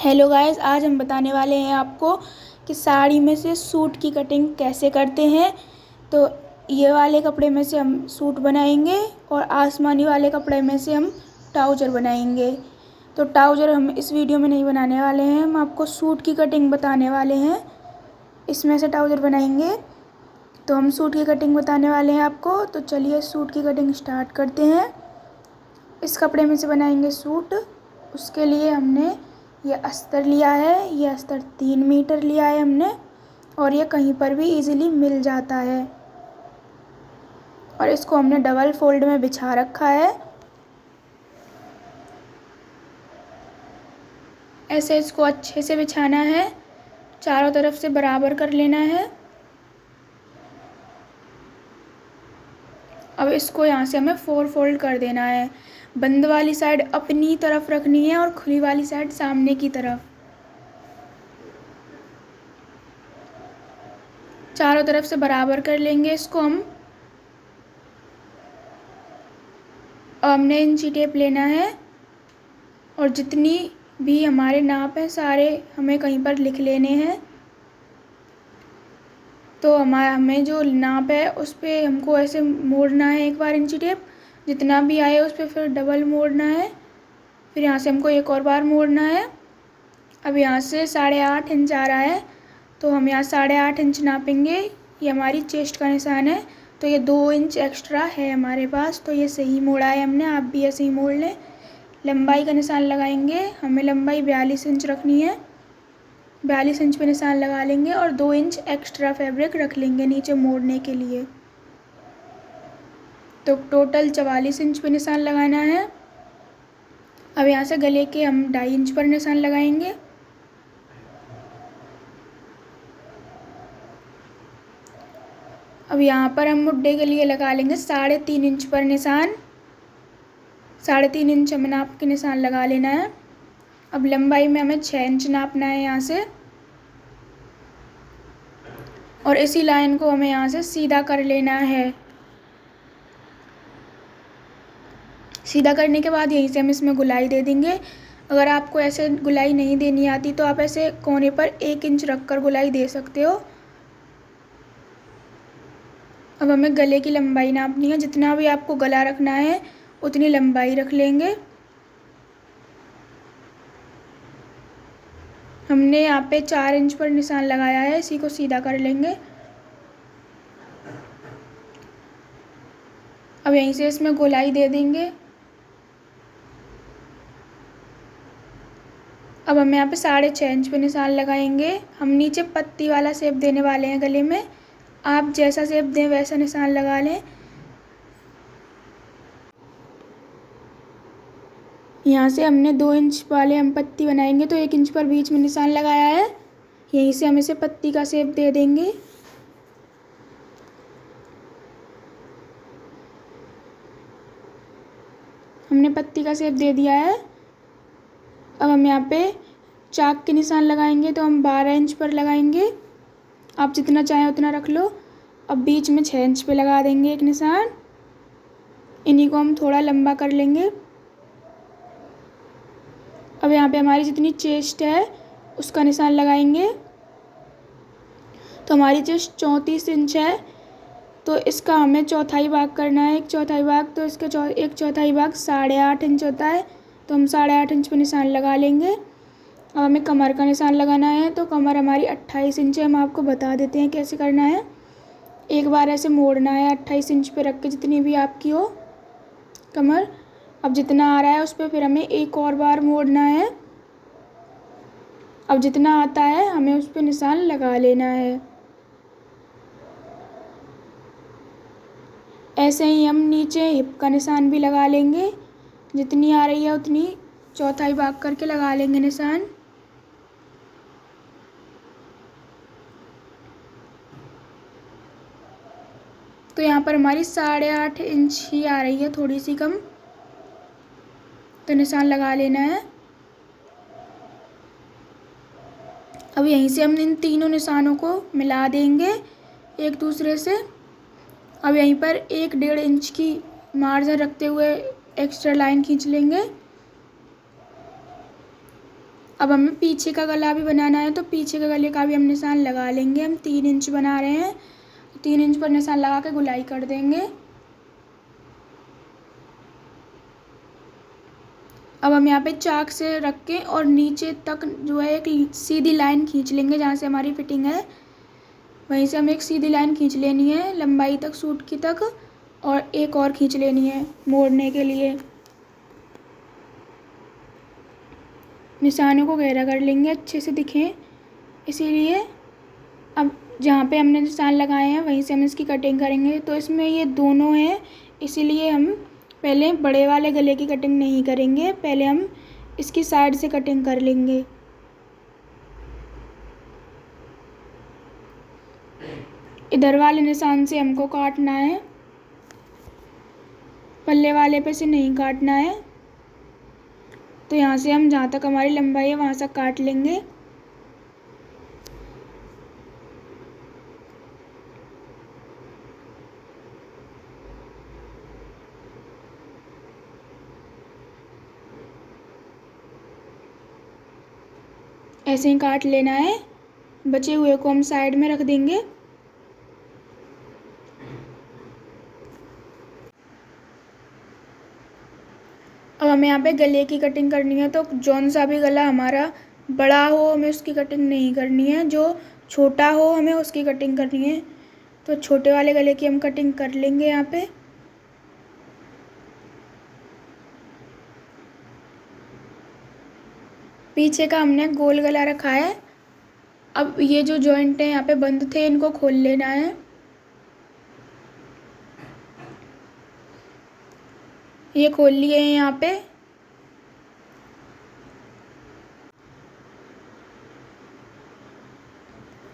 Hello guys, आज हम बताने वाले हैं आपको कि साड़ी में से सूट की कटिंग कैसे करते हैं। तो ये वाले कपड़े में से हम सूट बनाएंगे और आसमानी वाले कपड़े में से हम ट्राउज़र बनाएंगे। तो ट्राउज़र हम इस वीडियो में नहीं बनाने वाले हैं, हम आपको सूट की कटिंग बताने वाले हैं। इसमें से ट्राउज़र बनाएंगे तो हम सूट की कटिंग बताने वाले हैं आपको। तो चलिए सूट की कटिंग स्टार्ट करते हैं। इस कपड़े में से बनाएंगे सूट। उसके लिए हमने ये अस्तर लिया है, ये अस्तर 3 मीटर लिया है हमने, और ये कहीं पर भी इजीली मिल जाता है। और इसको हमने डबल फोल्ड में बिछा रखा है। ऐसे इसको अच्छे से बिछाना है, चारों तरफ से बराबर कर लेना है। अब इसको यहाँ से हमें 4 फोल्ड कर देना है। बंद वाली साइड अपनी तरफ रखनी है और खुली वाली साइड सामने की तरफ। चारों तरफ से बराबर कर लेंगे इसको हम। हमने इंची टेप लेना है और जितनी भी हमारे नाप है सारे हमें कहीं पर लिख लेने हैं। तो हमें जो नाप है उस पर हमको ऐसे मोड़ना है एक बार इंची टेप, जितना भी आए उस पर फिर डबल मोड़ना है। फिर यहाँ से हमको एक और बार मोड़ना है। अब यहाँ से 8.5 इंच आ रहा है, तो हम यहाँ 8.5 इंच नापेंगे। ये हमारी चेस्ट का निशान है, तो ये 2 इंच एक्स्ट्रा है हमारे पास, तो ये सही मोड़ा है हमने। आप भी ऐसे ही मोड़ लें। लंबाई का निशान लगाएंगे, हमें लंबाई 42 इंच रखनी है। 42 इंच पे निशान लगा लेंगे और 2 इंच एक्स्ट्रा फैब्रिक रख लेंगे नीचे मोड़ने के लिए। तो टोटल 44 इंच पे निशान लगाना है। अब यहाँ से गले के हम 2.5 इंच पर निशान लगाएंगे। अब यहाँ पर हम मुड्ढे के लिए लगा लेंगे 3.5 इंच पर निशान। 3.5 इंच हमें नाप के निशान लगा लेना है। अब लंबाई में हमें 6 इंच नापना है यहाँ से, और इसी लाइन को हमें यहाँ से सीधा कर लेना है। सीधा करने के बाद यहीं से हम इसमें गुलाई दे देंगे। अगर आपको ऐसे गुलाई नहीं देनी आती तो आप ऐसे कोने पर 1 इंच रखकर गुलाई दे सकते हो। अब हमें गले की लंबाई नापनी है, जितना भी आपको गला रखना है उतनी लंबाई रख लेंगे। हमने यहाँ पे 4 इंच पर निशान लगाया है, इसी को सीधा कर लेंगे। अब यहीं से इसमें गोलाई दे देंगे। अब हम यहाँ पे 6.5 इंच पे निशान लगाएंगे। हम नीचे पत्ती वाला शेप देने वाले हैं गले में। आप जैसा शेप दें वैसा निशान लगा लें। यहाँ से हमने 2 इंच वाले हम पत्ती बनाएंगे, तो 1 इंच पर बीच में निशान लगाया है। यहीं से हम इसे पत्ती का शेप दे देंगे। हमने पत्ती का शेप दे दिया है। अब हम यहाँ पे चाक के निशान लगाएंगे, तो हम 12 इंच पर लगाएंगे। आप जितना चाहें उतना रख लो। अब बीच में 6 इंच पे लगा देंगे एक निशान। इन्हीं को हम थोड़ा लंबा कर लेंगे। अब यहाँ पे हमारी जितनी चेस्ट है उसका निशान लगाएंगे। तो हमारी चेस्ट 34 इंच है, तो इसका हमें चौथाई भाग करना है। 1/4 भाग, तो इसका 1/4 भाग 8.5 इंच होता है, तो हम 8.5 इंच पे निशान लगा लेंगे। अब हमें कमर का निशान लगाना है, तो कमर हमारी 28 इंच है। हम आपको बता देते हैं कैसे करना है। एक बार ऐसे मोड़ना है 28 इंच पे रख के, जितनी भी आपकी हो कमर। अब जितना आ रहा है उस पर फिर हमें एक और बार मोड़ना है। अब जितना आता है हमें उस पर निशान लगा लेना है। ऐसे ही हम नीचे हिप का निशान भी लगा लेंगे। जितनी आ रही है उतनी चौथाई भाग करके लगा लेंगे निशान। तो यहाँ पर हमारी 8.5 इंच ही आ रही है, थोड़ी सी कम, तो निशान लगा लेना है। अब यहीं से हम इन तीनों निशानों को मिला देंगे एक दूसरे से। अब यहीं पर 1-1.5 इंच की मार्जिन रखते हुए एक्स्ट्रा लाइन खींच लेंगे। अब हमें पीछे का गला भी बनाना है, तो पीछे के गले का भी हम निशान लगा लेंगे। हम 3 इंच बना रहे हैं, 3 इंच पर निशान लगा के गुलाई कर देंगे। अब हम यहाँ पे चाक से रख के और नीचे तक जो है एक सीधी लाइन खींच लेंगे। जहाँ से हमारी फिटिंग है वहीं से हमें एक सीधी लाइन खींच लेनी है लंबाई तक, सूट की तक, और एक और खींच लेनी है मोड़ने के लिए। निशानों को गहरा कर लेंगे अच्छे से दिखें इसीलिए। अब जहाँ पे हमने निशान लगाए हैं वहीं से हम इसकी कटिंग करेंगे। तो इसमें ये दोनों हैं, इसीलिए हम पहले बड़े वाले गले की कटिंग नहीं करेंगे, पहले हम इसकी साइड से कटिंग कर लेंगे। इधर वाले निशान से हमको काटना है, पल्ले वाले पे से नहीं काटना है। तो यहाँ से हम जहाँ तक हमारी लंबाई है वहाँ से काट लेंगे। ऐसे ही काट लेना है, बचे हुए को हम साइड में रख देंगे। अब हमें यहाँ पे गले की कटिंग करनी है, तो जौन सा भी गला हमारा बड़ा हो हमें उसकी कटिंग नहीं करनी है, जो छोटा हो हमें उसकी कटिंग करनी है। तो छोटे वाले गले की हम कटिंग कर लेंगे यहाँ पे। पीछे का हमने गोल गला रखा है। अब ये जो जॉइंट है यहाँ पे बंद थे, इनको खोल लेना है। ये खोल लिए हैं यहाँ पे।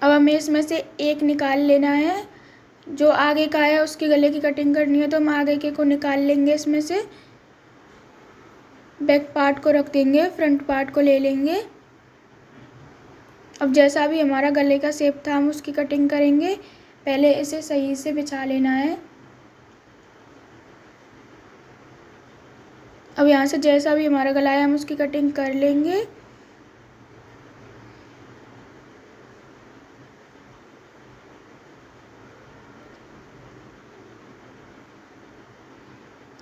अब हमें इसमें से एक निकाल लेना है, जो आगे का है उसके गले की कटिंग करनी है, तो हम आगे के को निकाल लेंगे। इसमें से बैक पार्ट को रख देंगे, फ्रंट पार्ट को ले लेंगे। अब जैसा भी हमारा गले का शेप था हम उसकी कटिंग करेंगे। पहले इसे सही से बिछा लेना है। अब यहाँ से जैसा भी हमारा गला है हम उसकी कटिंग कर लेंगे।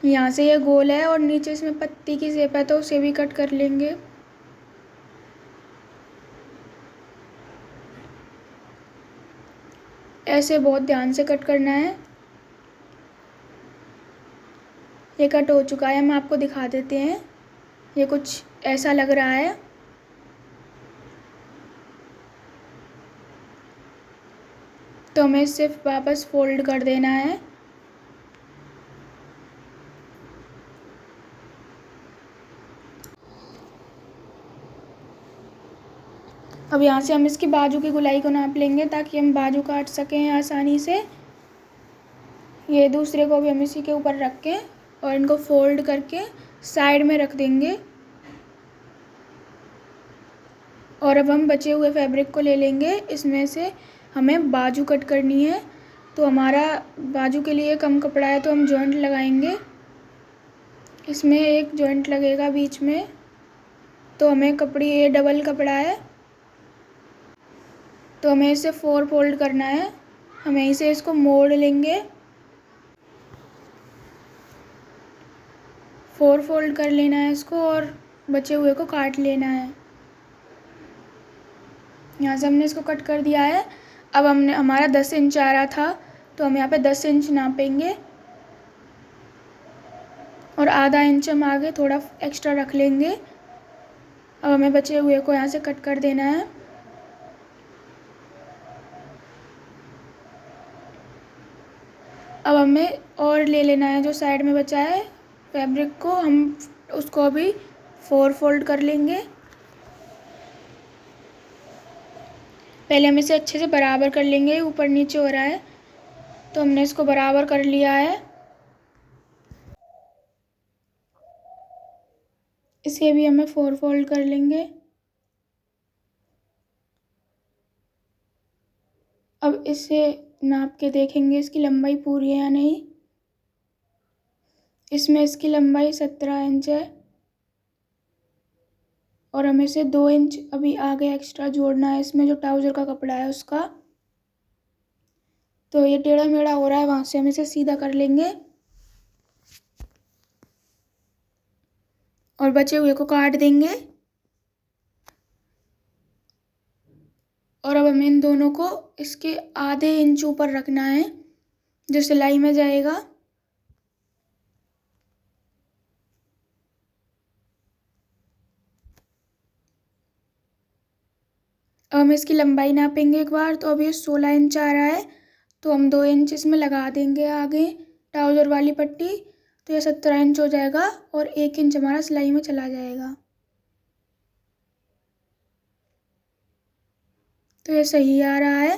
यहाँ से ये गोल है और नीचे इसमें पत्ती की शेप है, तो उसे भी कट कर लेंगे। ऐसे बहुत ध्यान से कट करना है। ये कट हो चुका है, हम आपको दिखा देते हैं। ये कुछ ऐसा लग रहा है। तो हमें सिर्फ वापस फोल्ड कर देना है। अब यहाँ से हम इसकी बाजू की गोलाई को नाप लेंगे ताकि हम बाजू काट सकें आसानी से। ये दूसरे को भी हम इसी के ऊपर रख के और इनको फोल्ड करके साइड में रख देंगे। और अब हम बचे हुए फैब्रिक को ले लेंगे। इसमें से हमें बाजू कट करनी है, तो हमारा बाजू के लिए कम कपड़ा है तो हम जॉइंट लगाएंगे। इसमें एक जॉइंट लगेगा बीच में, तो हमें कपड़ी ये डबल कपड़ा है तो हमें इसे 4 फोल्ड करना है। हम यहीं से इसको मोड़ लेंगे। 4 फोल्ड कर लेना है इसको और बचे हुए को काट लेना है। यहाँ से हमने इसको कट कर दिया है। अब हमने हमारा 10 इंच आ रहा था, तो हम यहाँ पे 10 इंच नापेंगे और आधा इंच हम आगे थोड़ा एक्स्ट्रा रख लेंगे। अब हमें बचे हुए को यहाँ से कट कर देना है। अब हमें और ले लेना है, जो साइड में बचा है फैब्रिक को हम उसको भी 4 फोल्ड कर लेंगे। पहले हम इसे अच्छे से बराबर कर लेंगे, ऊपर नीचे हो रहा है तो हमने इसको बराबर कर लिया है। इसे भी हमें 4 फोल्ड कर लेंगे। अब इसे नाप के देखेंगे इसकी लंबाई पूरी है या नहीं। इसमें इसकी लंबाई 17 इंच है और हमें से 2 इंच अभी आगे एक्स्ट्रा जोड़ना है इसमें, जो ट्राउज़र का कपड़ा है उसका। तो ये टेढ़ा मेढ़ा हो रहा है, वहाँ से हम इसे सीधा कर लेंगे और बचे हुए को काट देंगे। और अब हमें इन दोनों को इसके आधे इंच ऊपर रखना है जो सिलाई में जाएगा। अब हम इसकी लंबाई नापेंगे एक बार। तो अब ये 16 इंच आ रहा है, तो हम 2 इंच इसमें लगा देंगे आगे ट्राउज़र वाली पट्टी। तो ये 17 इंच हो जाएगा और 1 इंच हमारा सिलाई में चला जाएगा। तो ये सही आ रहा है।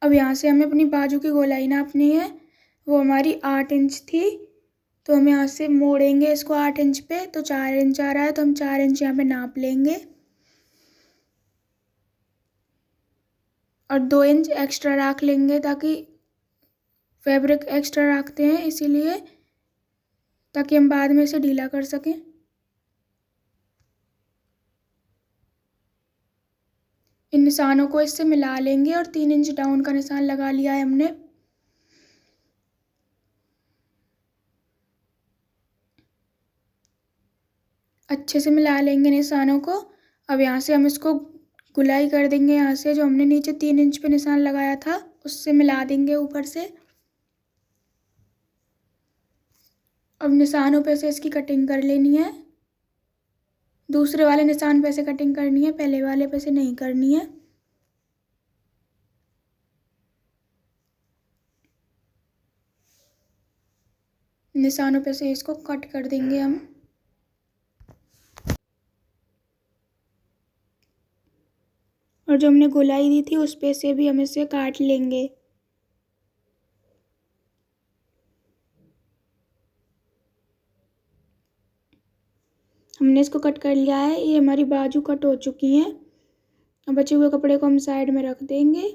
अब यहाँ से हमें अपनी बाजू की गोलाई नापनी है, वो हमारी 8 इंच थी। तो हम यहाँ से मोड़ेंगे इसको 8 इंच पे, तो 4 इंच आ रहा है, तो हम 4 इंच यहाँ पे नाप लेंगे और 2 इंच एक्स्ट्रा रख लेंगे, ताकि फैब्रिक एक्स्ट्रा रखते हैं इसीलिए, ताकि हम बाद में इसे ढीला कर सकें। इन निशानों को इससे मिला लेंगे और 3 इंच डाउन का निशान लगा लिया है हमने। अच्छे से मिला लेंगे निशानों को। अब यहाँ से हम इसको गुलाई कर देंगे, यहाँ से जो हमने नीचे 3 इंच पे निशान लगाया था उससे मिला देंगे ऊपर से। अब निशानों पे से इसकी कटिंग कर लेनी है। दूसरे वाले निशान पे से कटिंग करनी है, पहले वाले पे से नहीं करनी है। निशानों पे से इसको कट कर देंगे हम। और जो हमने गोलाई दी थी उस पे से भी हम इसे काट लेंगे। हमने इसको कट कर लिया है, ये हमारी बाजू कट हो चुकी हैं। अब बचे हुए कपड़े को हम साइड में रख देंगे।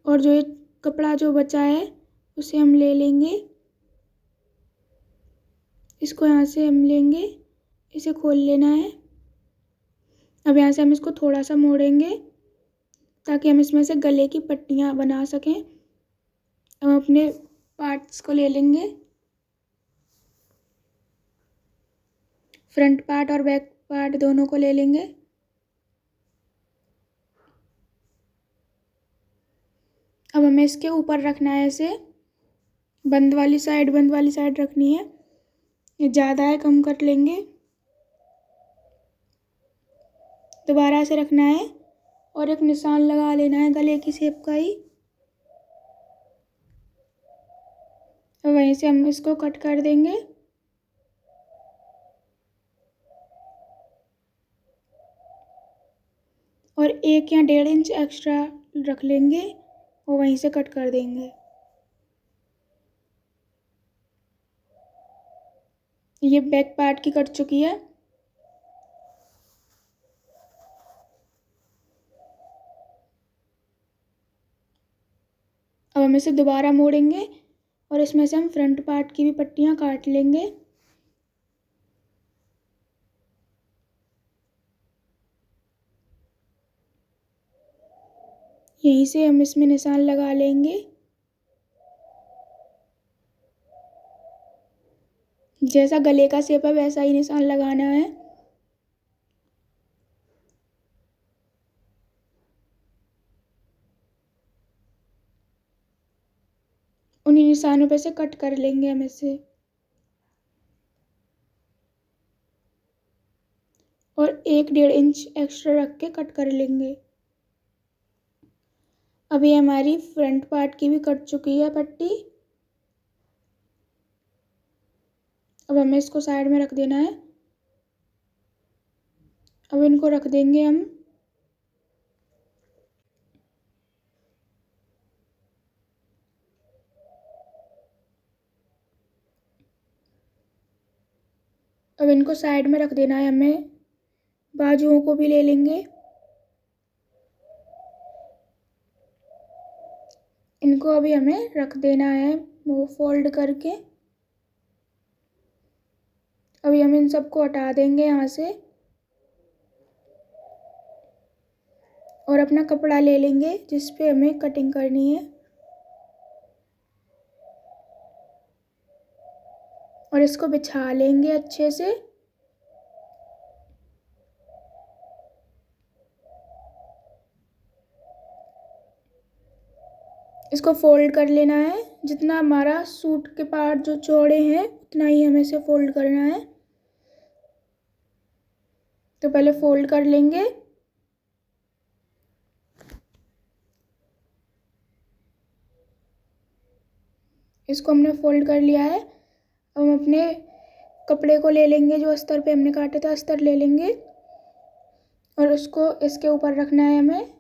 और जो ये कपड़ा जो बचा है उसे हम ले लेंगे, इसको यहाँ से हम लेंगे, इसे खोल लेना है। अब यहाँ से हम इसको थोड़ा सा मोड़ेंगे ताकि हम इसमें से गले की पट्टियाँ बना सकें। अब हम अपने पार्ट्स को ले लेंगे, फ्रंट पार्ट और बैक पार्ट दोनों को ले लेंगे। अब हमें इसके ऊपर रखना है इसे, बंद वाली साइड रखनी है। ये ज़्यादा है, कम कर लेंगे। दोबारा से रखना है और एक निशान लगा लेना है गले की शेप का ही। और वहीं से हम इसको कट कर देंगे। और 1 या 1.5 इंच एक्स्ट्रा रख लेंगे और वहीं से कट कर देंगे। ये बैक पार्ट की कट चुकी है। अब हम इसे दोबारा मोड़ेंगे और इसमें से हम फ्रंट पार्ट की भी पट्टियाँ काट लेंगे। यहीं से हम इसमें निशान लगा लेंगे। जैसा गले का शेप है वैसा ही निशान लगाना है। उन्हीं निशानों पे से कट कर लेंगे हम इसे। और 1-1.5 इंच एक्स्ट्रा रख के कट कर लेंगे। अभी हमारी फ्रंट पार्ट की भी कट चुकी है पट्टी। अब हमें इसको साइड में रख देना है। अब इनको रख देंगे हम। अब इनको साइड में रख देना है हमें। बाजुओं को भी ले लेंगे। इनको अभी हमें रख देना है वो फोल्ड करके। अभी हम इन सबको हटा देंगे यहाँ से और अपना कपड़ा ले लेंगे जिस पे हमें कटिंग करनी है और इसको बिछा लेंगे अच्छे से। इसको फोल्ड कर लेना है, जितना हमारा सूट के पार्ट जो चौड़े हैं उतना ही हमें इसे फोल्ड करना है। तो पहले फोल्ड कर लेंगे। इसको हमने फोल्ड कर लिया है। अब हम अपने कपड़े को ले लेंगे, जो अस्तर पे हमने काटे थे अस्तर ले लेंगे और उसको इसके ऊपर रखना है हमें।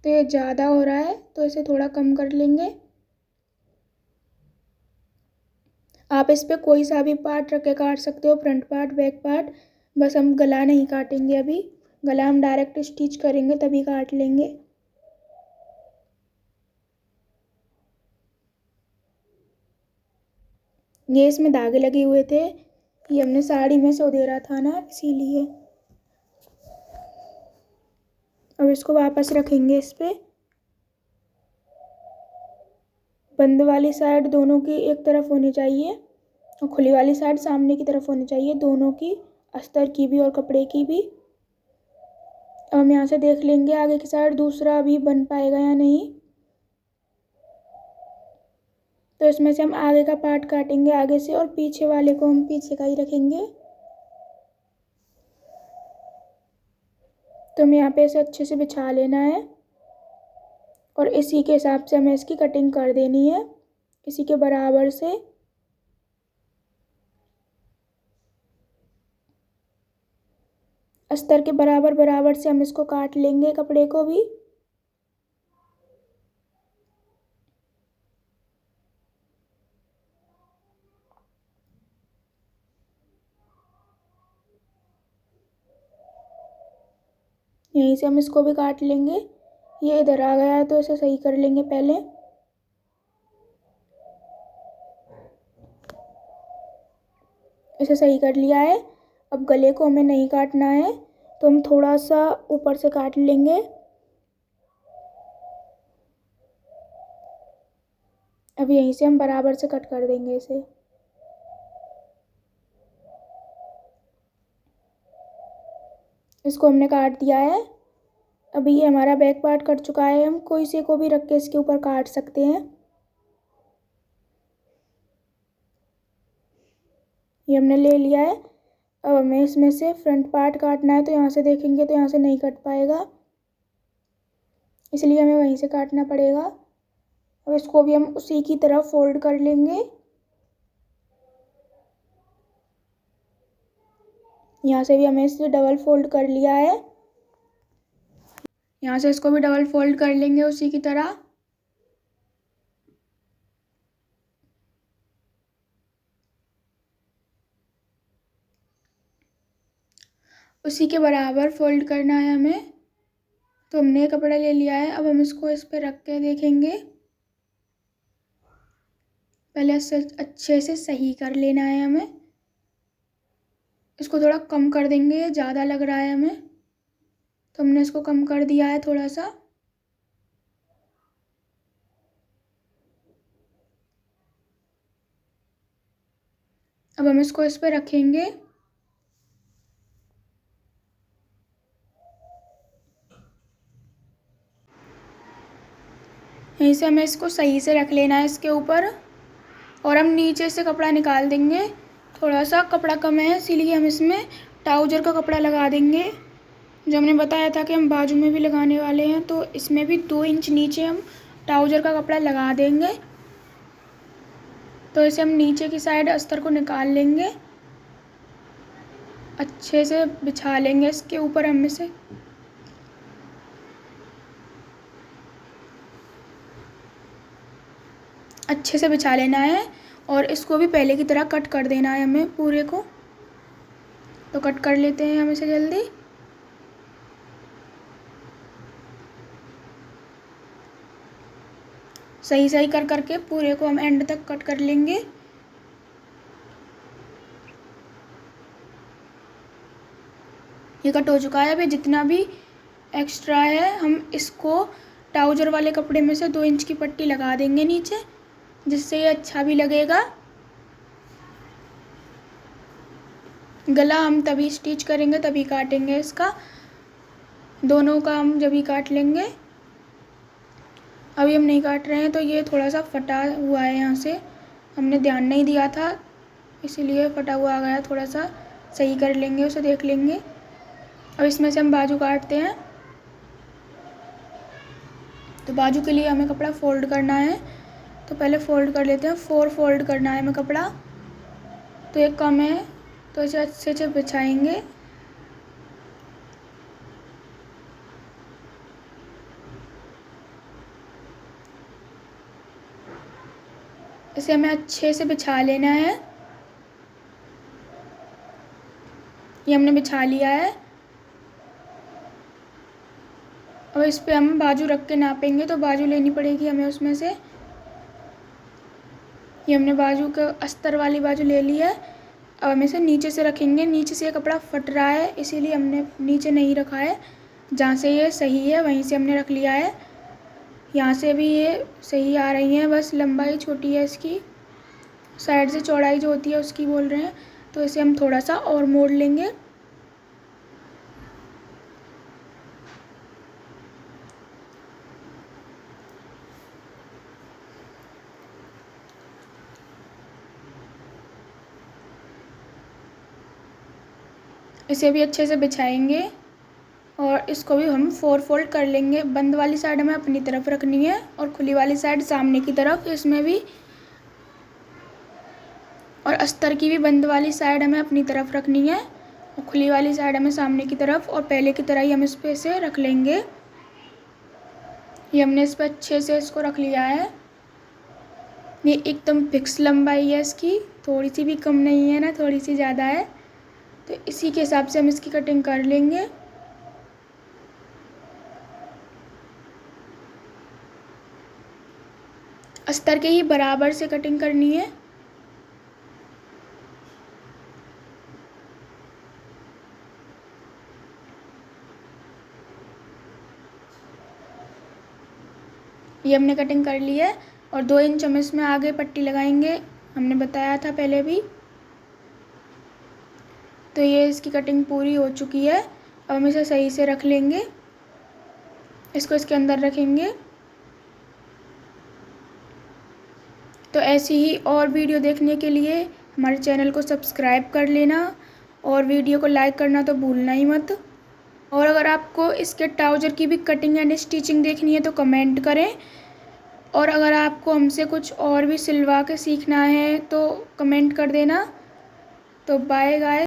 तो ये ज़्यादा हो रहा है तो इसे थोड़ा कम कर लेंगे। आप इस पे कोई सा भी पार्ट रख के काट सकते हो, फ्रंट पार्ट, बैक पार्ट। बस हम गला नहीं काटेंगे अभी, गला हम डायरेक्ट स्टिच करेंगे तभी काट लेंगे। ये इसमें धागे लगे हुए थे, ये हमने साड़ी में से उधेड़ा था ना, इसीलिए। अब इसको वापस रखेंगे इस पे। बंद वाली साइड दोनों की एक तरफ होनी चाहिए और खुली वाली साइड सामने की तरफ होनी चाहिए, दोनों की, अस्तर की भी और कपड़े की भी। अब हम यहाँ से देख लेंगे आगे की साइड दूसरा अभी बन पाएगा या नहीं। तो इसमें से हम आगे का पार्ट काटेंगे आगे से और पीछे वाले को हम पीछे का ही रखेंगे। तो हमें यहाँ पे इसे अच्छे से बिछा लेना है और इसी के हिसाब से हमें इसकी कटिंग कर देनी है, इसी के बराबर से। अस्तर के बराबर बराबर से हम इसको काट लेंगे कपड़े को भी। यहीं से हम इसको भी काट लेंगे। ये इधर आ गया है तो इसे सही कर लेंगे पहले। इसे सही कर लिया है। अब गले को हमें नहीं काटना है तो हम थोड़ा सा ऊपर से काट लेंगे। अब यहीं से हम बराबर से कट कर देंगे इसे। इसको हमने काट दिया है। अभी ये हमारा बैक पार्ट कट चुका है। हम कोई से को भी रख के इसके ऊपर काट सकते हैं। ये हमने ले लिया है। अब हमें इसमें से फ्रंट पार्ट काटना है तो यहाँ से देखेंगे तो यहाँ से नहीं कट पाएगा, इसलिए हमें वहीं से काटना पड़ेगा। अब इसको भी हम उसी की तरह फोल्ड कर लेंगे। यहाँ से भी हमें इसे डबल फोल्ड कर लिया है। यहाँ से इसको भी डबल फोल्ड कर लेंगे उसी की तरह। उसी के बराबर फोल्ड करना है हमें। तो हमने कपड़ा ले लिया है। अब हम इसको इस पर रख के देखेंगे। पहले इसे अच्छे से सही कर लेना है हमें। इसको थोड़ा कम कर देंगे, ज़्यादा लग रहा है हमें, तो हमने इसको कम कर दिया है थोड़ा सा। अब हम इसको इस पर रखेंगे। यहीं से हमें इसको सही से रख लेना है इसके ऊपर और हम नीचे से कपड़ा निकाल देंगे। थोड़ा सा कपड़ा कम है इसीलिए हम इसमें ट्राउज़र का कपड़ा लगा देंगे। जो हमने बताया था कि हम बाजू में भी लगाने वाले हैं, तो इसमें भी 2 इंच नीचे हम ट्राउज़र का कपड़ा लगा देंगे। तो इसे हम नीचे की साइड अस्तर को निकाल लेंगे, अच्छे से बिछा लेंगे इसके ऊपर। हम इसे अच्छे से बिछा लेना है और इसको भी पहले की तरह कट कर देना है हमें पूरे को। तो कट कर लेते हैं हम इसे जल्दी। सही सही कर करके पूरे को हम एंड तक कट कर लेंगे। ये कट हो चुका है। अभी जितना भी एक्स्ट्रा है हम इसको ट्राउज़र वाले कपड़े में से 2 इंच की पट्टी लगा देंगे नीचे, जिससे ये अच्छा भी लगेगा। गला हम तभी स्टिच करेंगे, तभी काटेंगे इसका, दोनों का हम जब ही काट लेंगे। अभी हम नहीं काट रहे हैं तो ये थोड़ा सा फटा हुआ है, यहाँ से हमने ध्यान नहीं दिया था इसीलिए फटा हुआ आ गया। थोड़ा सा सही कर लेंगे, उसे देख लेंगे। अब इसमें से हम बाजू काटते हैं। तो बाजू के लिए हमें कपड़ा फ़ोल्ड करना है, तो पहले फ़ोल्ड कर लेते हैं। 4 फोल्ड करना है हमें कपड़ा, तो एक कम है तो इसे अच्छे से बिछाएंगे। इसे हमें अच्छे से बिछा लेना है। ये हमने बिछा लिया है। अब इस पे हम बाजू रख के नापेंगे, तो बाजू लेनी पड़ेगी हमें उसमें से। ये हमने बाजू का अस्तर वाली बाजू ले ली है। अब हम इसे नीचे से रखेंगे। नीचे से ये कपड़ा फट रहा है इसीलिए हमने नीचे नहीं रखा है, जहाँ से ये सही है वहीं से हमने रख लिया है। यहाँ से भी ये सही आ रही है, बस लंबाई छोटी है इसकी, साइड से चौड़ाई जो होती है उसकी बोल रहे हैं। तो इसे हम थोड़ा सा और मोड़ लेंगे। इसे भी अच्छे से बिछाएंगे और इसको भी हम 4 फोल्ड कर लेंगे। बंद वाली साइड हमें अपनी तरफ रखनी है और खुली वाली साइड सामने की तरफ, इसमें भी। और अस्तर की भी बंद वाली साइड हमें अपनी तरफ रखनी है और खुली वाली साइड हमें सामने की तरफ। और पहले की तरह ही हम इस पे से रख लेंगे। ये हमने इस पर अच्छे से इसको रख लिया है। ये एकदम फिक्स लंबाई है इसकी, थोड़ी सी भी कम नहीं है ना थोड़ी सी ज़्यादा है, तो इसी के हिसाब से हम इसकी कटिंग कर लेंगे। अस्तर के ही बराबर से कटिंग करनी है। ये हमने कटिंग कर ली है और 2 इंच हम इसमें आगे पट्टी लगाएंगे, हमने बताया था पहले भी। तो ये इसकी कटिंग पूरी हो चुकी है। अब हम इसे सही से रख लेंगे, इसको इसके अंदर रखेंगे। तो ऐसी ही और वीडियो देखने के लिए हमारे चैनल को सब्सक्राइब कर लेना और वीडियो को लाइक करना तो भूलना ही मत। और अगर आपको इसके ट्राउज़र की भी कटिंग एंड स्टिचिंग देखनी है तो कमेंट करें। और अगर आपको हमसे कुछ और भी सिलवा के सीखना है तो कमेंट कर देना। तो बाय गाइस।